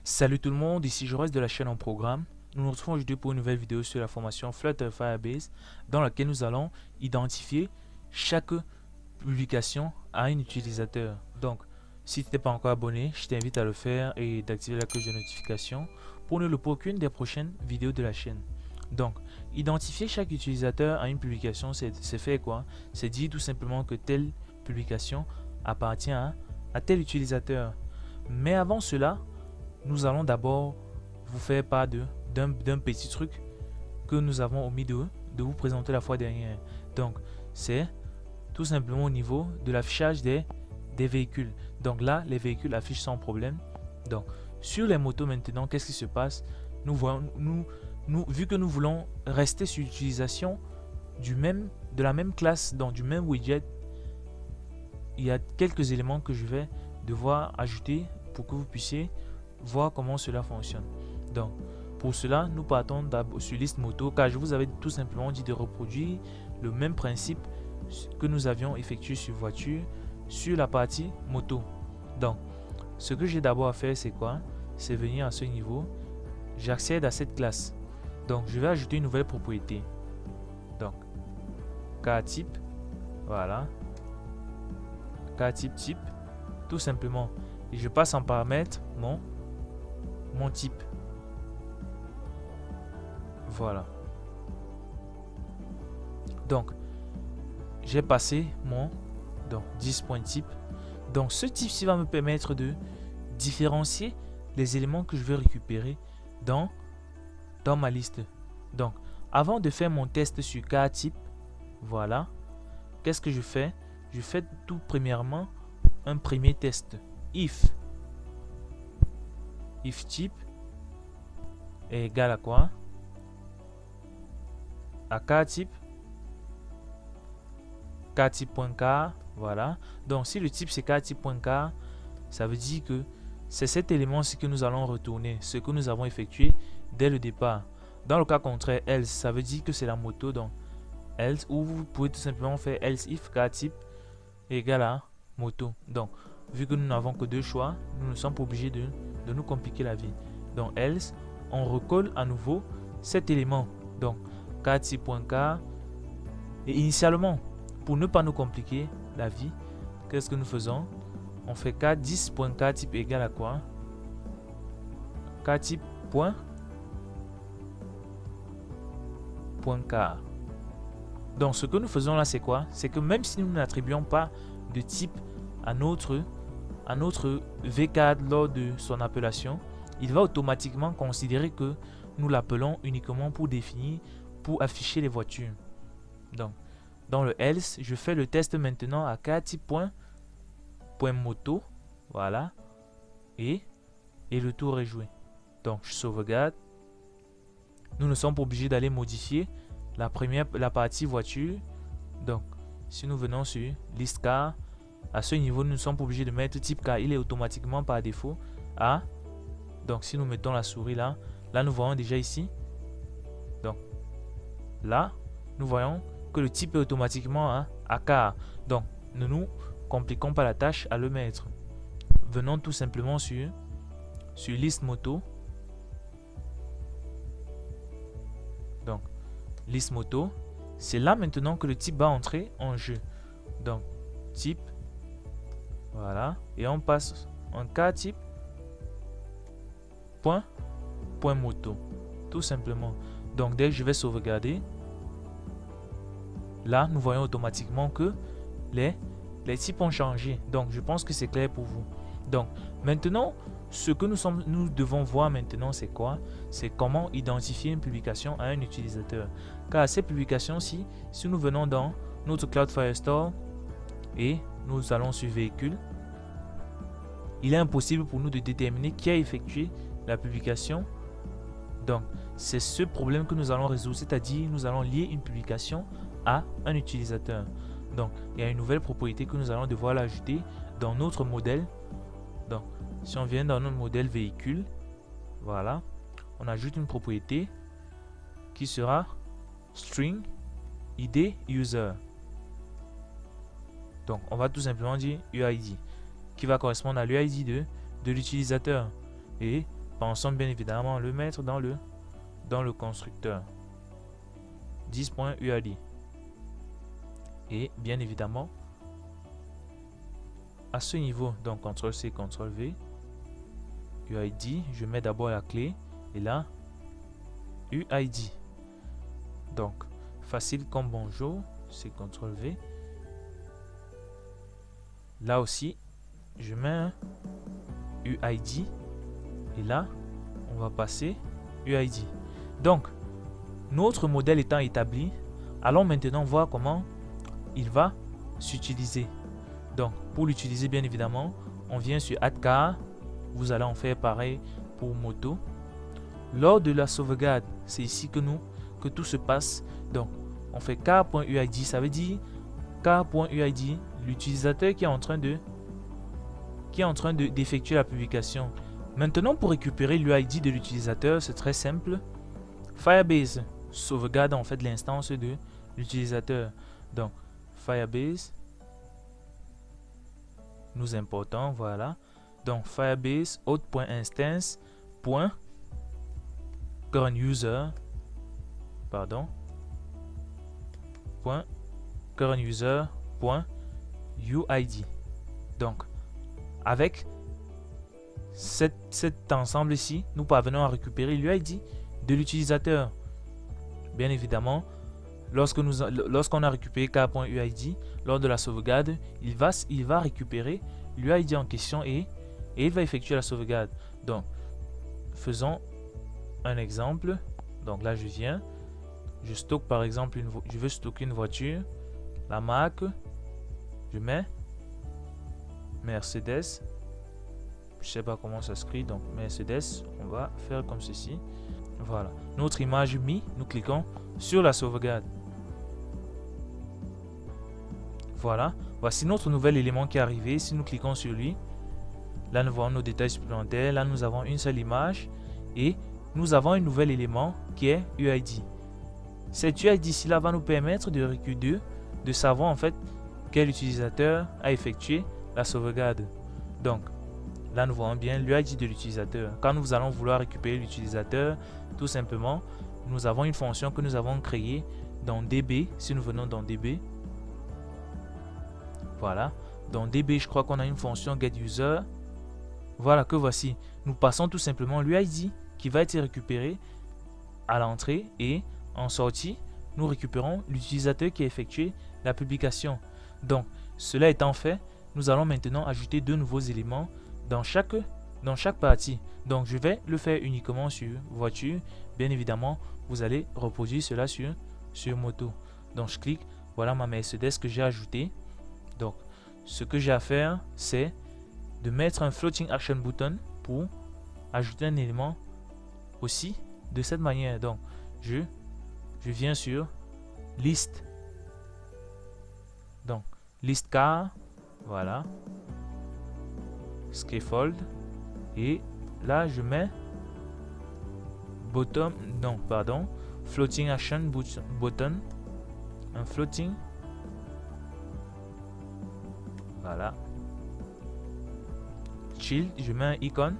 Salut tout le monde, ici Jaurès de la chaîne en programme. Nous nous retrouvons aujourd'hui pour une nouvelle vidéo sur la formation Flutter Firebase dans laquelle nous allons identifier chaque publication à un utilisateur. Donc, si tu n'es pas encore abonné, je t'invite à le faire et d'activer la cloche de notification pour ne louper aucune des prochaines vidéos de la chaîne. Donc, identifier chaque utilisateur à une publication, c'est faire quoi? C'est dire tout simplement que telle publication appartient à tel utilisateur. Mais avant cela, nous allons d'abord vous faire part d'un petit truc que nous avons omis de vous présenter la fois dernière. Donc, c'est tout simplement au niveau de l'affichage des véhicules. Donc là, les véhicules affichent sans problème. Donc, sur les motos maintenant, qu'est-ce qui se passe? Vu que nous voulons rester sur l'utilisation de la même classe, donc du même widget, il y a quelques éléments que je vais devoir ajouter pour que vous puissiez voir comment cela fonctionne. Donc, pour cela, nous partons d'abord sur liste moto, car je vous avais tout simplement dit de reproduire le même principe que nous avions effectué sur voiture, sur la partie moto. Donc, ce que j'ai d'abord à faire, c'est quoi? C'est venir à ce niveau, j'accède à cette classe. Donc, je vais ajouter une nouvelle propriété. Donc, car type, voilà, car type, tout simplement. Et je passe en paramètre mon type. Voilà. Donc, j'ai passé mon 10.type. Donc, ce type-ci va me permettre de différencier les éléments que je vais récupérer dans ma liste. Donc, avant de faire mon test sur car-type, voilà, qu'est-ce que je fais? Je fais tout premièrement un premier test. If type est égal à quoi? À car type type.car, voilà. Donc si le type c'est car type.car, ça veut dire que c'est cet élément-ci que nous allons retourner, ce que nous avons effectué dès le départ. Dans le cas contraire, else, ça veut dire que c'est la moto, donc else, ou vous pouvez tout simplement faire else if car type est égal à moto. Donc vu que nous n'avons que deux choix, nous ne sommes pas obligés de nous compliquer la vie. Donc else, on recolle à nouveau cet élément. Donc car type.car. Et initialement, pour ne pas nous compliquer la vie, qu'est-ce que nous faisons? On fait car 10.car type égal à quoi? Car type point car. Donc ce que nous faisons là, c'est quoi? C'est que même si nous n'attribuons pas de type à notre vcard lors de son appellation, il va automatiquement considérer que nous l'appelons uniquement pour définir, pour afficher les voitures. Donc, dans le else, je fais le test maintenant à car type.moto, voilà, et le tour est joué. Donc, je sauvegarde. Nous ne sommes pas obligés d'aller modifier la partie voiture. Donc, si nous venons sur liste car, à ce niveau, nous ne sommes pas obligés de mettre type car il est automatiquement par défaut à. Donc, si nous mettons la souris là, nous voyons déjà ici. Donc, là, nous voyons que le type est automatiquement à car. Donc, ne nous compliquons pas la tâche à le mettre. Venons tout simplement sur liste moto. Donc, liste moto. C'est là maintenant que le type va entrer en jeu. Donc, type. Voilà. Et on passe en car type. Point moto. Tout simplement. Donc, dès que je vais sauvegarder, là, nous voyons automatiquement que les types ont changé. Donc, je pense que c'est clair pour vous. Donc, maintenant, ce que nous devons voir maintenant, c'est quoi? C'est comment identifier une publication à un utilisateur. Car ces publications-ci, si nous venons dans notre Cloud Firestore et nous allons sur véhicule, il est impossible pour nous de déterminer qui a effectué la publication. Donc, c'est ce problème que nous allons résoudre, c'est-à-dire nous allons lier une publication à un utilisateur. Donc, il y a une nouvelle propriété que nous allons devoir l'ajouter dans notre modèle. Donc, si on vient dans notre modèle véhicule, voilà, on ajoute une propriété qui sera string id user. Donc, on va tout simplement dire UID, qui va correspondre à l'UID de l'utilisateur. Et pensons bien évidemment le mettre dans le constructeur 10.uid. Et bien évidemment, à ce niveau, donc CTRL-C, CTRL-V, UID, je mets d'abord la clé et là, UID. Donc, facile comme bonjour, c'est CTRL-V. Là aussi, je mets un UID et là, on va passer UID. Donc, notre modèle étant établi, allons maintenant voir comment il va s'utiliser. Donc, pour l'utiliser, bien évidemment, on vient sur Add Car. Vous allez en faire pareil pour moto. Lors de la sauvegarde, c'est ici que tout se passe. Donc, on fait car.uid, ça veut dire car.uid, l'utilisateur qui est en train d'effectuer la publication. Maintenant, pour récupérer l'UID de l'utilisateur, c'est très simple. Firebase sauvegarde en fait l'instance de l'utilisateur. Donc, Firebase, nous importons, voilà. Donc, Firebase auth.instance.current user, pardon, .current user.uid. Donc, avec cet ensemble ici, nous parvenons à récupérer l'UID de l'utilisateur. Bien évidemment, lorsqu'on a récupéré car.uid, lors de la sauvegarde, il va récupérer l'UID en question et il va effectuer la sauvegarde. Donc, faisons un exemple. Donc là, je stocke par exemple, je veux stocker une voiture, la marque, je mets Mercedes. Je sais pas comment ça s'écrit, donc Mercedes, on va faire comme ceci. Voilà, notre image mise, nous cliquons sur la sauvegarde. Voilà, voici notre nouvel élément qui est arrivé. Si nous cliquons sur lui, là nous voyons nos détails supplémentaires. Là nous avons une seule image et nous avons un nouvel élément qui est UID. Cet UID ici là va nous permettre de savoir en fait quel utilisateur a effectué la sauvegarde. Donc là nous voyons bien l'UID de l'utilisateur. Quand nous allons vouloir récupérer l'utilisateur, tout simplement nous avons une fonction que nous avons créée dans DB. Si nous venons dans DB, voilà, dans DB je crois qu'on a une fonction getUser. Voilà que voici, nous passons tout simplement l'UID qui va être récupéré à l'entrée et en sortie nous récupérons l'utilisateur qui a effectué la publication. Donc cela étant fait, nous allons maintenant ajouter deux nouveaux éléments dans chaque partie. Donc je vais le faire uniquement sur voiture. Bien évidemment, vous allez reproduire cela sur moto. Donc je clique, voilà ma Mercedes que j'ai ajoutée. Donc ce que j'ai à faire, c'est de mettre un floating action button pour ajouter un élément aussi de cette manière. Donc je viens sur list, donc list car, voilà, scaffold, et là je mets floating action button, un floating, voilà, child, je mets un icône,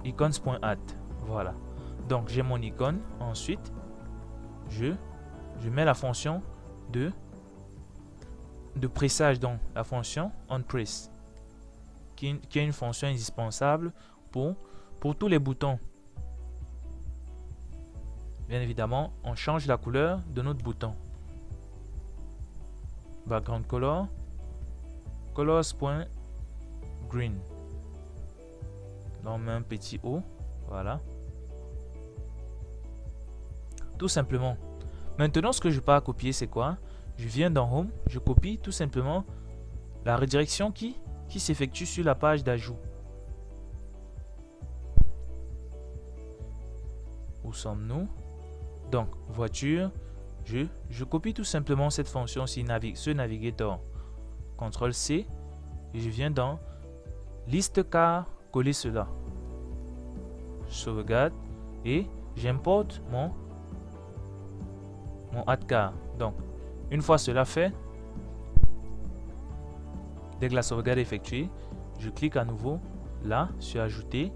icons.add, voilà. Donc j'ai mon icône. Ensuite je mets la fonction de pressage, donc la fonction onPress qui est une fonction indispensable pour tous les boutons. Bien évidemment, on change la couleur de notre bouton. Background color, colors.green. Là, on met un petit O, voilà. Tout simplement. Maintenant, ce que je peux copier, c'est quoi? Je viens dans Home, je copie tout simplement la redirection qui s'effectue sur la page d'ajout. Où sommes-nous? Donc, voiture, je copie tout simplement cette fonction-ci, ce navigateur. CTRL-C, et je viens dans liste car, coller cela. Je sauvegarde et j'importe mon add car. Donc, Une fois cela fait, dès que la sauvegarde est effectuée, je clique à nouveau là sur ajouter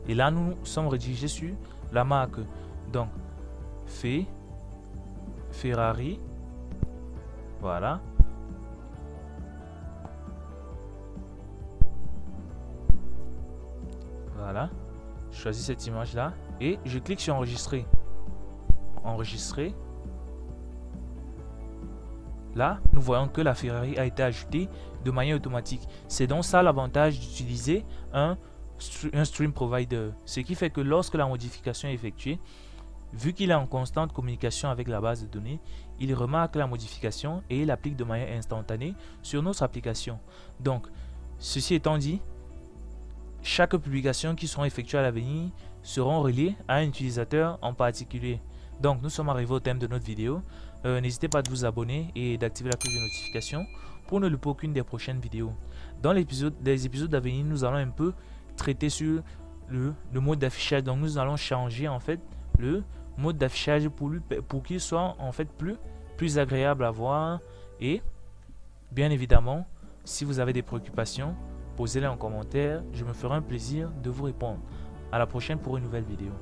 et là nous sommes redirigés sur la marque. Donc Ferrari, voilà. Voilà, je choisis cette image là et je clique sur enregistrer. Enregistrer. Là, nous voyons que la Ferrari a été ajoutée de manière automatique. C'est donc ça l'avantage d'utiliser un stream provider. Ce qui fait que lorsque la modification est effectuée, vu qu'il est en constante communication avec la base de données, il remarque la modification et il l'applique de manière instantanée sur notre application. Donc, ceci étant dit, chaque publication qui sera effectuée à l'avenir seront reliées à un utilisateur en particulier. Donc, nous sommes arrivés au thème de notre vidéo. N'hésitez pas à vous abonner et d'activer la cloche de notification pour ne louper aucune des prochaines vidéos. Dans les épisodes d'avenir, nous allons un peu traiter sur le mode d'affichage. Donc, nous allons changer en fait le mode d'affichage pour qu'il soit en fait plus agréable à voir. Et bien évidemment, si vous avez des préoccupations, posez-les en commentaire. Je me ferai un plaisir de vous répondre. À la prochaine pour une nouvelle vidéo.